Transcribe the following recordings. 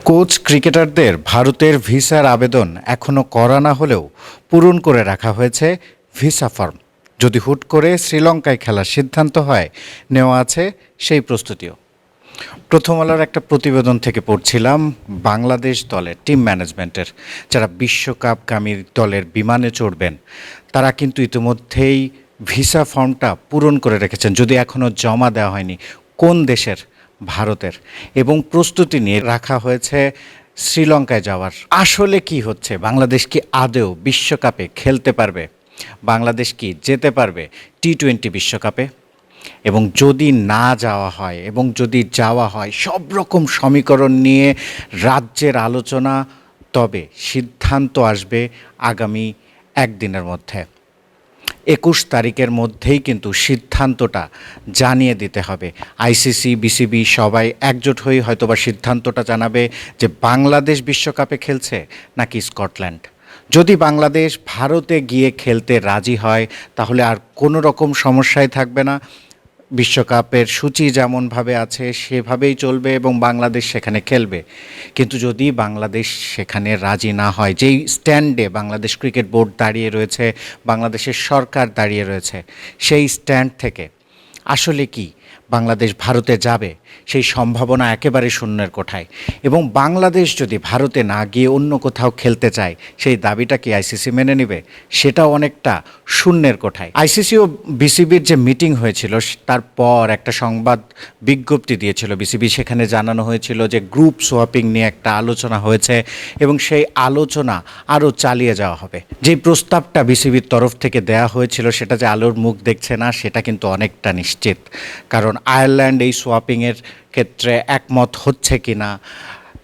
Coach ক্রিকেটারদের ভারতের ভিসার আবেদন এখনও করা না হলেও পূরণ করে রাখা হয়েছে ভিসা ফর্ম। যদি হুট করে শ্রীলঙ্কায় খেলার সিদ্ধান্ত হয়, নেওয়া আছে সেই প্রস্তুতিও। প্রথম আলোর একটা প্রতিবেদন থেকে পড়ছিলাম বাংলাদেশ দলের টিম ম্যানেজমেন্টের, যারা বিশ্বকাপগামী দলের বিমানে চড়বেন তারা কিন্তু ইতিমধ্যেই ভিসা ফর্মটা পূরণ করে রেখেছেন, যদি এখনও জমা দেওয়া হয়নি। কোন দেশের? ভারতের। এবং প্রস্তুতি নিয়ে রাখা হয়েছে শ্রীলঙ্কায় যাওয়ার। আসলে কি হচ্ছে? বাংলাদেশ কি আদৌ বিশ্বকাপে খেলতে পারবে? বাংলাদেশ কি যেতে পারবে টি-20 বিশ্বকাপে? এবং যদি না যাওয়া হয় এবং যদি যাওয়া হয়, সব রকম সমীকরণ নিয়ে রাজ্যের আলোচনা, তবে সিদ্ধান্ত আসবে আগামী একদিনের মধ্যে। 21 তারিখের মধ্যেই কিন্তু সিদ্ধান্তটা জানিয়ে দিতে হবে। আইসিসি, বিসিবি সবাই একজোট হয়ে হয়তোবা সিদ্ধান্তটা জানাবে যে বাংলাদেশ বিশ্বকাপে খেলছে নাকি স্কটল্যান্ড। যদি বাংলাদেশ ভারতে গিয়ে খেলতে রাজি হয়, তাহলে আর কোনো রকম সমস্যাই থাকবে না। বিশ্বকাপের সূচি যেমনভাবে আছে সেভাবেই চলবে এবং বাংলাদেশ সেখানে খেলবে। কিন্তু যদি বাংলাদেশ সেখানে রাজি না হয়, যেই স্ট্যান্ডে বাংলাদেশ ক্রিকেট বোর্ড দাঁড়িয়ে রয়েছে, বাংলাদেশের সরকার দাঁড়িয়ে রয়েছে, সেই স্ট্যান্ড থেকে আসলে কি বাংলাদেশ ভারতে যাবে, সেই সম্ভাবনা একেবারে শূন্যের কোঠায়। এবং বাংলাদেশ যদি ভারতে না গিয়ে অন্য কোথাও খেলতে চায়, সেই দাবিটা কি আইসিসি মেনে নেবে? সেটাও অনেকটা শূন্যের কোঠায়। আইসিসি ও বিসিবির যে মিটিং হয়েছিল, তারপর একটা সংবাদ বিজ্ঞপ্তি দিয়েছিল বিসিবি। সেখানে জানানো হয়েছিল যে গ্রুপ সোয়াপিং নিয়ে একটা আলোচনা হয়েছে এবং সেই আলোচনা আরও চালিয়ে যাওয়া হবে। যে প্রস্তাবটা বিসিবির তরফ থেকে দেয়া হয়েছিল, সেটা যে আলোর মুখ দেখছে না সেটা কিন্তু অনেকটা নিশ্চিত। কারণ আয়ারল্যান্ড এই সোয়াপিংয়ের ক্ষেত্রে একমত হচ্ছে কি না,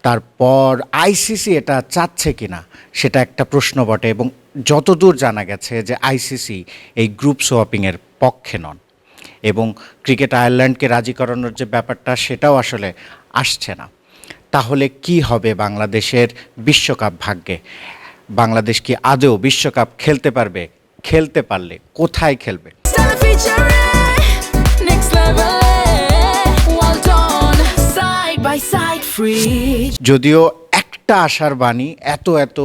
তারপর আইসিসি এটা চাচ্ছে কি না, সেটা একটা প্রশ্ন বটে। এবং যতদূর জানা গেছে যে আইসিসি এই গ্রুপ সোয়াপিংয়ের পক্ষে নন, এবং ক্রিকেট আয়ারল্যান্ডকে রাজি করানোর যে ব্যাপারটা, সেটাও আসলে আসছে না। তাহলে কি হবে বাংলাদেশের বিশ্বকাপ ভাগ্যে? বাংলাদেশ কি আদৌ বিশ্বকাপ খেলতে পারবে? খেলতে পারলে কোথায় খেলবে? যদিও একটা আশার বাণী, এত এত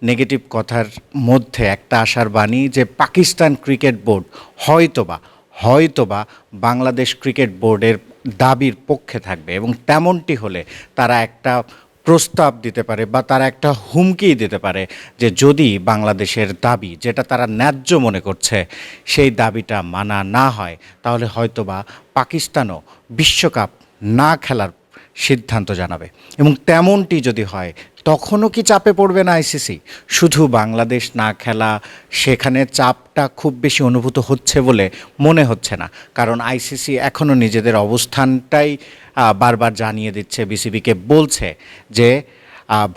নেগেটিভ কথার মধ্যে একটা আশার বাণী, যে পাকিস্তান ক্রিকেট বোর্ড হয়তোবা বাংলাদেশ ক্রিকেট বোর্ডের দাবির পক্ষে থাকবে, এবং তেমনটি হলে তারা একটা প্রস্তাব দিতে পারে বা তারা একটা হুমকি দিতে পারে যে যদি বাংলাদেশের দাবি, যেটা তারা ন্যায্য মনে করছে, সেই দাবিটা মানা না হয়, তাহলে হয়তোবা পাকিস্তানও বিশ্বকাপ না খেলার সিদ্ধান্ত জানাবে। এবং তেমনটি যদি হয়, তখনও কি চাপে পড়বে না আইসিসি? শুধু বাংলাদেশ না খেলা, সেখানে চাপটা খুব বেশি অনুভূত হচ্ছে বলে মনে হচ্ছে না। কারণ আইসিসি এখনও নিজেদের অবস্থানটাই বারবার জানিয়ে দিচ্ছে, বিসিবিকে বলছে যে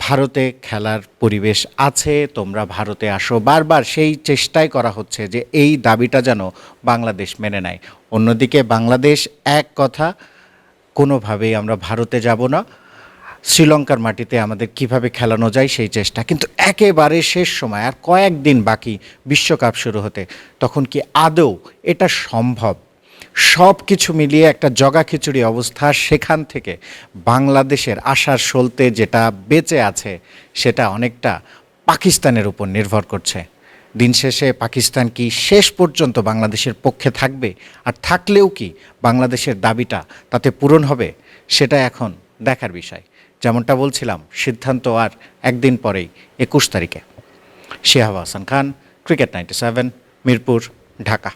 ভারতে খেলার পরিবেশ আছে, তোমরা ভারতে আসো। বারবার সেই চেষ্টাই করা হচ্ছে যে এই দাবিটা যেন বাংলাদেশ মেনে নেয়। অন্যদিকে বাংলাদেশ এক কথা, কোনোভাবেই আমরা ভারতে যাব না, শ্রীলঙ্কার মাটিতে আমাদের কিভাবে খেলানো যায় সেই চেষ্টা। কিন্তু একেবারে শেষ সময়, আর কয়েকদিন বাকি বিশ্বকাপ শুরু হতে, তখন কি আদৌ এটা সম্ভব? সব কিছু মিলিয়ে একটা জগাখিচুড়ি অবস্থা। সেখান থেকে বাংলাদেশের আশার সলতে যেটা বেঁচে আছে, সেটা অনেকটা পাকিস্তানের উপর নির্ভর করছে। দিন শেষে পাকিস্তান কি শেষ পর্যন্ত বাংলাদেশের পক্ষে থাকবে? আর থাকলেও কি বাংলাদেশের দাবিটা তাতে পূরণ হবে? সেটা এখন দেখার বিষয়। যেমনটা বলছিলাম, সিদ্ধান্ত আর একদিন পরেই, 21 তারিখে। শিহাব হাসান খান, ক্রিকেট 97, মিরপুর, ঢাকা।